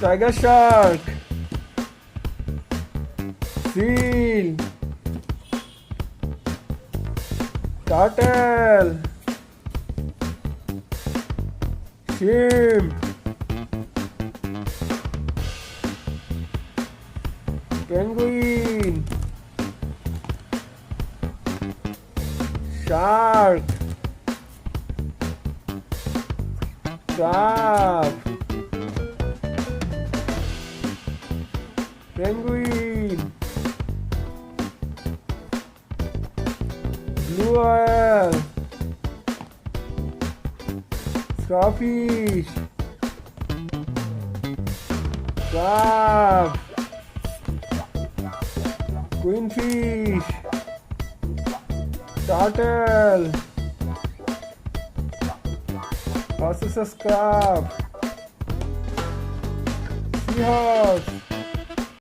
tiger shark, seal, turtle, shrimp, penguin, shark, crab, penguin, blue whale, starfish, crab, queenfish, turtle, horses crab, seahorse,